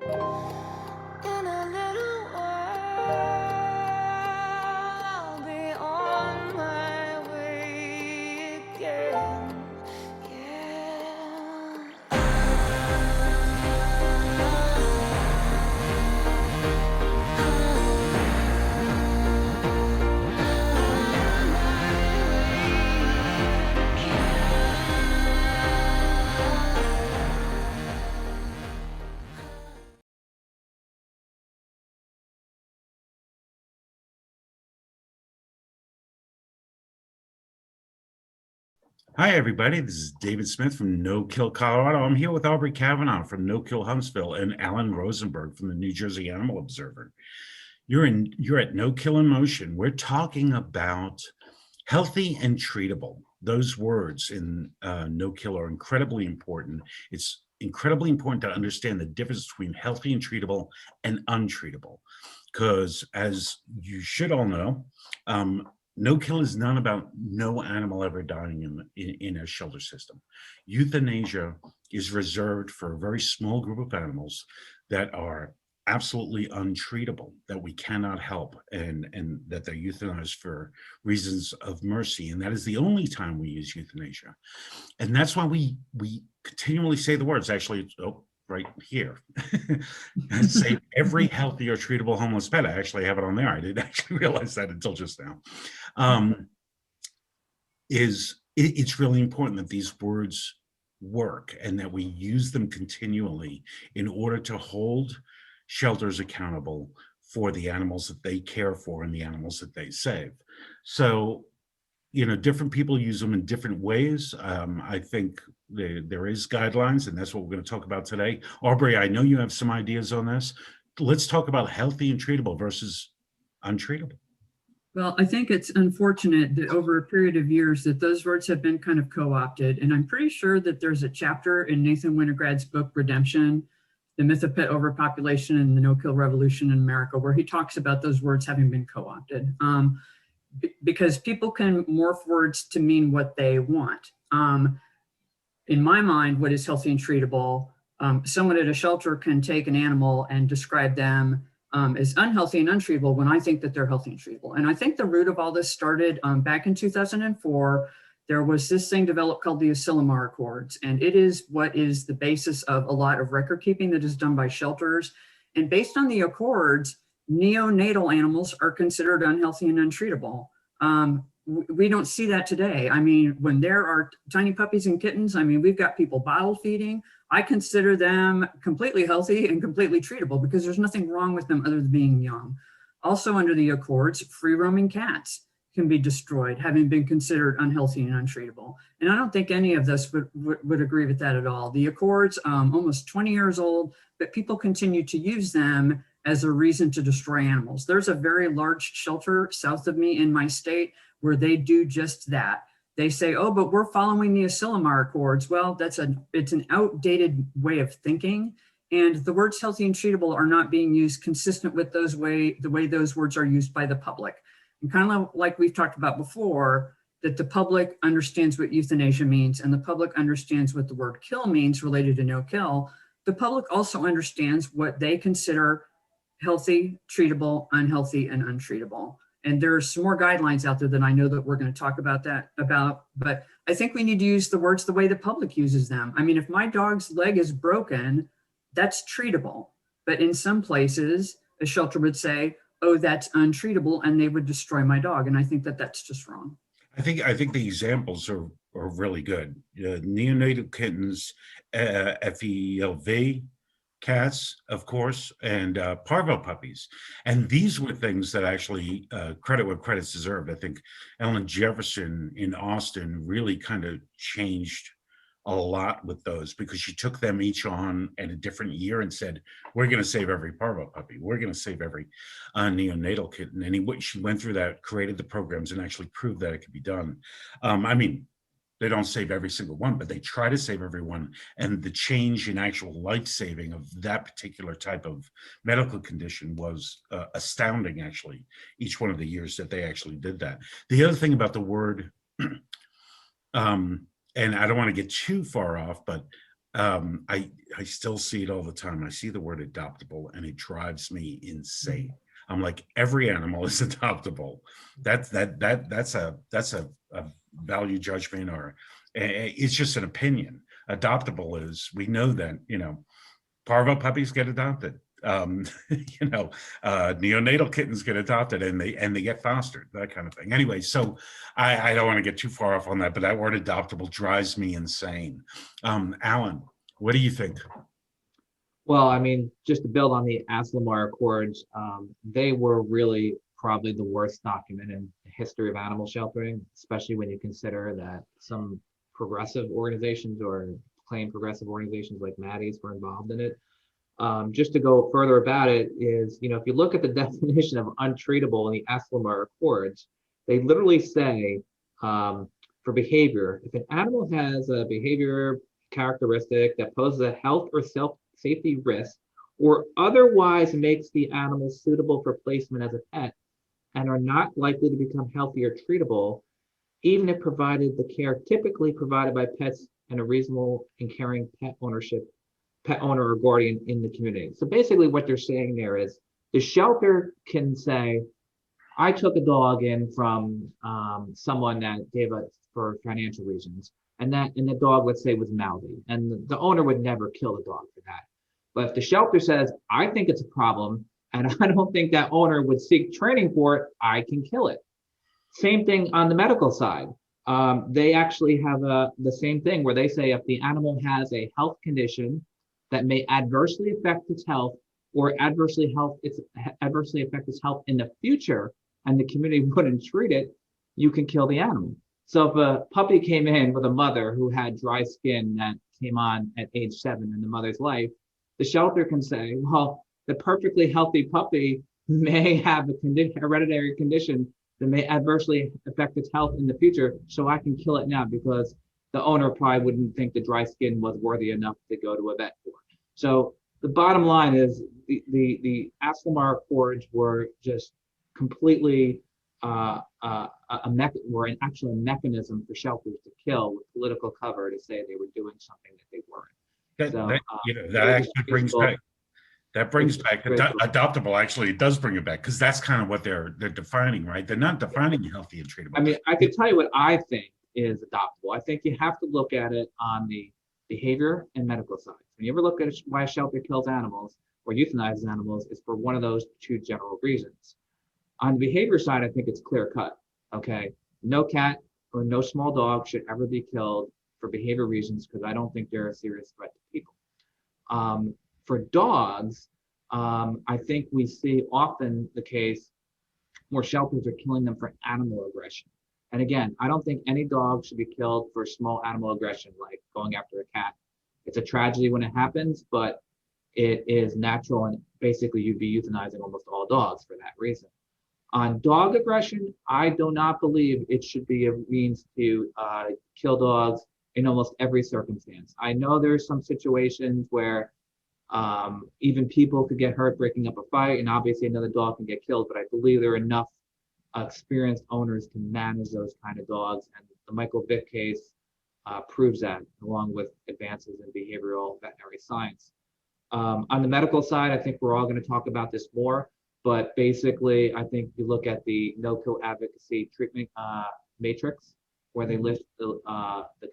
In a little while, I'll be on my way again. Hi, everybody. This is David Smith from No Kill Colorado. I'm here with Aubrie Kavanaugh from No Kill Huntsville and Alan Rosenberg from the New Jersey Animal Observer. You're at No Kill in Motion. We're talking about healthy and treatable. Those words in No Kill are incredibly important. It's incredibly important to understand the difference between healthy and treatable and untreatable, because as you should all know, no kill is not about no animal ever dying in a shelter system. Euthanasia is reserved for a very small group of animals that are absolutely untreatable, that we cannot help, and that they're euthanized for reasons of mercy. And that is the only time we use euthanasia. And that's why we continually say the words, actually, right here. And say every healthy or treatable homeless pet. I actually have it on there. I didn't actually realize that until just now. It's really important that these words work and that we use them continually in order to hold shelters accountable for the animals that they care for and the animals that they save. So, different people use them in different ways. I think there is guidelines, and that's what we're going to talk about today. Aubrie, I know you have some ideas on this. Let's talk about healthy and treatable versus untreatable. Well, I think it's unfortunate that over a period of years that those words have been kind of co-opted. And I'm pretty sure that there's a chapter in Nathan Winograd's book, Redemption, The Myth of Pet Overpopulation and the No-Kill Revolution in America, where he talks about those words having been co-opted. Because people can morph words to mean what they want. In my mind, what is healthy and treatable, someone at a shelter can take an animal and describe them as unhealthy and untreatable when I think that they're healthy and treatable. And I think the root of all this started back in 2004. There was this thing developed called the Asilomar Accords, and it is what is the basis of a lot of record keeping that is done by shelters. And based on the Accords, neonatal animals are considered unhealthy and untreatable. We don't see that today. I mean, when there are tiny puppies and kittens, I mean, we've got people bottle feeding. I consider them completely healthy and completely treatable because there's nothing wrong with them other than being young. Also under the Accords, free roaming cats can be destroyed, having been considered unhealthy and untreatable. And I don't think any of us would agree with that at all. The Accords, almost 20 years old, but people continue to use them as a reason to destroy animals. There's a very large shelter south of me in my state where they do just that. They say, oh, but we're following the Asilomar Accords. Well, it's an outdated way of thinking. And the words healthy and treatable are not being used consistent with the way those words are used by the public. And kind of like we've talked about before, that the public understands what euthanasia means and the public understands what the word kill means related to no kill. The public also understands what they consider healthy, treatable, unhealthy, and untreatable. And there's some more guidelines out there that I know that we're going to talk about, but I think we need to use the words the way the public uses them. I mean, if my dog's leg is broken, that's treatable. But in some places, a shelter would say, oh, that's untreatable, and they would destroy my dog. And I think that that's just wrong. I think the examples are really good. Neonatal kittens, FELV, cats, of course, and parvo puppies. And these were things that actually credit what credit's deserved. I think Ellen Jefferson in Austin really kind of changed a lot with those because she took them each on at a different year and said, we're going to save every parvo puppy. We're going to save every neonatal kitten. And she went through that, created the programs, and actually proved that it could be done. I mean, they don't save every single one, but they try to save everyone. And the change in actual life saving of that particular type of medical condition was astounding, actually, each one of the years that they actually did that. The other thing about the word, and I don't want to get too far off, but I still see it all the time. I see the word adoptable and it drives me insane. I'm like, every animal is adoptable. That's a value judgment, or it's just an opinion. Adoptable is, we know that, parvo puppies get adopted. Neonatal kittens get adopted, and they get fostered, that kind of thing. Anyway, so I don't want to get too far off on that, but that word adoptable drives me insane. Alan, what do you think? Well, I mean, just to build on the Asilomar Accords, they were really probably the worst document in the history of animal sheltering, especially when you consider that some progressive organizations or claimed progressive organizations like Maddie's were involved in it. Just to go further about it is, if you look at the definition of untreatable in the Asilomar Accords, they literally say for behavior, if an animal has a behavior characteristic that poses a health or safety risk or otherwise makes the animal suitable for placement as a pet and are not likely to become healthy or treatable, even if provided the care typically provided by pets and a reasonable and caring pet owner or guardian in the community. So basically what they're saying there is the shelter can say, I took a dog in from someone that gave us for financial reasons, and the dog, let's say, was mouthy, and the owner would never kill the dog for that. But if the shelter says, I think it's a problem, and I don't think that owner would seek training for it, I can kill it. Same thing on the medical side. They actually have the same thing where they say if the animal has a health condition that may adversely affect its health or adversely affect its health in the future, and the community wouldn't treat it, you can kill the animal. So if a puppy came in with a mother who had dry skin that came on at age 7 in the mother's life, the shelter can say, well, the perfectly healthy puppy may have a hereditary condition that may adversely affect its health in the future, so I can kill it now because the owner probably wouldn't think the dry skin was worthy enough to go to a vet for. So the bottom line is the Asilomar Accords were just completely were actually a mechanism for shelters to kill with political cover to say they were doing something that they weren't. That actually brings back. That brings back adoptable. Actually, it does bring it back because that's kind of what they're defining, right? They're not defining healthy and treatable. I mean, I can tell you what I think is adoptable. I think you have to look at it on the behavior and medical side. When you ever look at why a shelter kills animals or euthanizes animals, it's for one of those two general reasons. On the behavior side, I think it's clear cut. Okay, no cat or no small dog should ever be killed for behavior reasons because I don't think they're a serious threat to people. For dogs, I think we see often the case where shelters are killing them for animal aggression. And again, I don't think any dog should be killed for small animal aggression, like going after a cat. It's a tragedy when it happens, but it is natural, and basically you'd be euthanizing almost all dogs for that reason. On dog aggression, I do not believe it should be a means to kill dogs in almost every circumstance. I know there's some situations where even people could get hurt breaking up a fight, and obviously another dog can get killed, but I believe there are enough experienced owners to manage those kind of dogs, and the Michael Vick case proves that, along with advances in behavioral veterinary science. On the medical side, I think we're all going to talk about this more, but basically, I think you look at the No Kill Advocacy treatment matrix, where they list the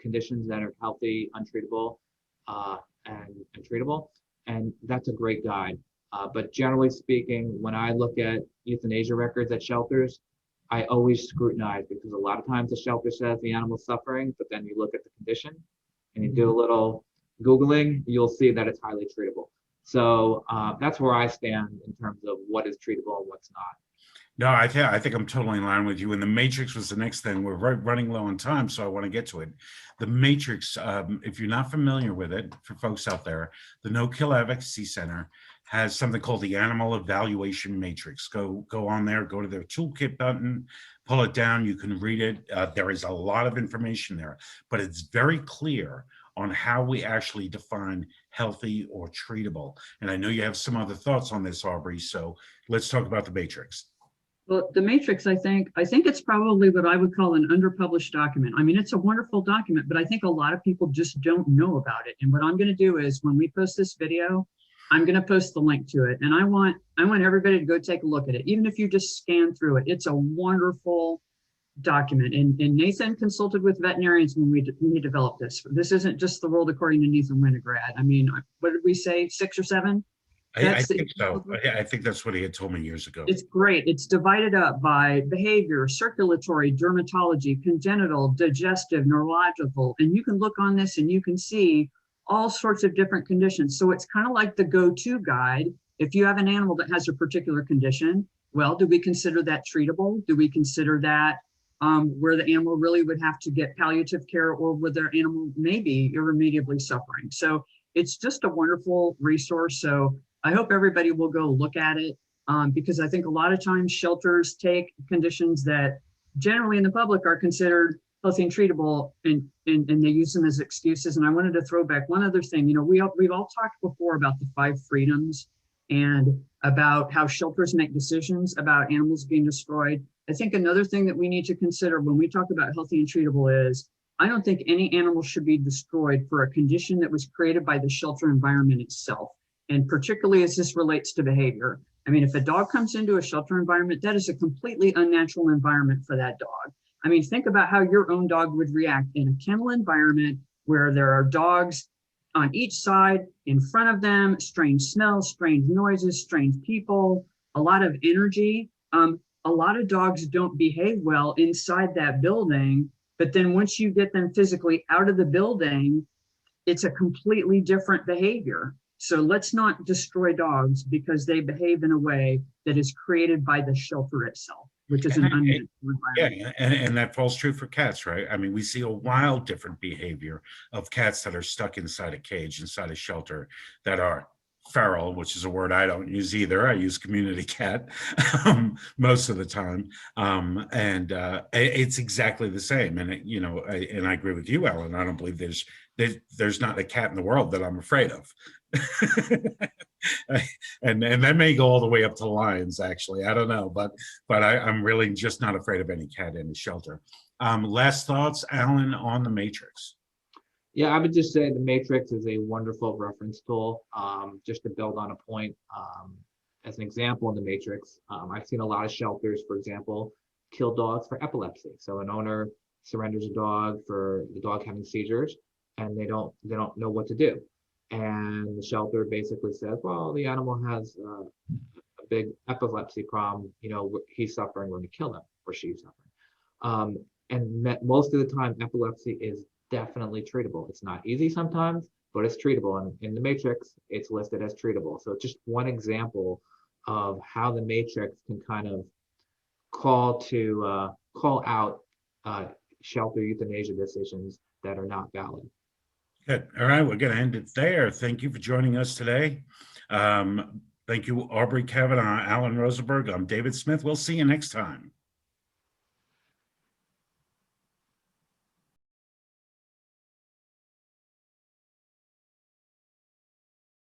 conditions that are healthy, untreatable, and treatable, and that's a great guide. But generally speaking, when I look at euthanasia records at shelters, I always scrutinize because a lot of times the shelter says the animal's suffering, but then you look at the condition and you do a little Googling, you'll see that it's highly treatable. So that's where I stand in terms of what is treatable and what's not. No, I think I'm totally in line with you. And the matrix was the next thing. We're running low on time, so I want to get to it. The matrix, if you're not familiar with it, for folks out there, the No Kill Advocacy Center has something called the Animal Evaluation Matrix. Go on there, go to their toolkit button, pull it down. You can read it. There is a lot of information there, but it's very clear on how we actually define healthy or treatable. And I know you have some other thoughts on this, Aubrie, so let's talk about the matrix. Well, the matrix, I think it's probably what I would call an underpublished document. I mean, it's a wonderful document, but I think a lot of people just don't know about it. And what I'm going to do is when we post this video, I'm going to post the link to it. And I want everybody to go take a look at it. Even if you just scan through it, it's a wonderful document. And Nathan consulted with veterinarians when we developed this. This isn't just the world according to Nathan Winograd. I mean, what did we say, 6 or 7? I think so. I think that's what he had told me years ago. It's great. It's divided up by behavior, circulatory, dermatology, congenital, digestive, neurological. And you can look on this and you can see all sorts of different conditions. So it's kind of like the go-to guide. If you have an animal that has a particular condition, well, do we consider that treatable? Do we consider that where the animal really would have to get palliative care, or where their animal may be irremediably suffering? So it's just a wonderful resource. So I hope everybody will go look at it, because I think a lot of times shelters take conditions that generally in the public are considered healthy and treatable, and they use them as excuses. And I wanted to throw back one other thing. You know, we've all talked before about the 5 freedoms and about how shelters make decisions about animals being destroyed. I think another thing that we need to consider when we talk about healthy and treatable is, I don't think any animal should be destroyed for a condition that was created by the shelter environment itself. And particularly as this relates to behavior. I mean, if a dog comes into a shelter environment, that is a completely unnatural environment for that dog. I mean, think about how your own dog would react in a kennel environment where there are dogs on each side, in front of them, strange smells, strange noises, strange people, a lot of energy. A lot of dogs don't behave well inside that building, but then once you get them physically out of the building, it's a completely different behavior. So let's not destroy dogs because they behave in a way that is created by the shelter itself, which is an unnatural environment. Yeah, and that falls true for cats, right? I mean, we see a wild different behavior of cats that are stuck inside a cage, inside a shelter, that are feral, which is a word I don't use either. I use community cat most of the time. It's exactly the same. And, and I agree with you, Ellen. I don't believe there's not a cat in the world that I'm afraid of. and that may go all the way up to lions, actually. I don't know, but I'm really just not afraid of any cat in the shelter. Last thoughts, Alan, on the Matrix? Yeah, I would just say the Matrix is a wonderful reference tool. Just to build on a point, as an example in the Matrix, I've seen a lot of shelters, for example, kill dogs for epilepsy. So an owner surrenders a dog for the dog having seizures, and they don't know what to do. And the shelter basically says, well, the animal has a big epilepsy problem. He's suffering. We're going to kill him, or she's suffering. And most of the time, epilepsy is definitely treatable. It's not easy sometimes, but it's treatable. And in the Matrix, it's listed as treatable. So it's just one example of how the Matrix can kind of call out shelter euthanasia decisions that are not valid. Good. All right, we're going to end it there. Thank you for joining us today. Thank you, Aubrie, Kavanaugh, Alan Rosenberg. I'm Davyd Smith. We'll see you next time.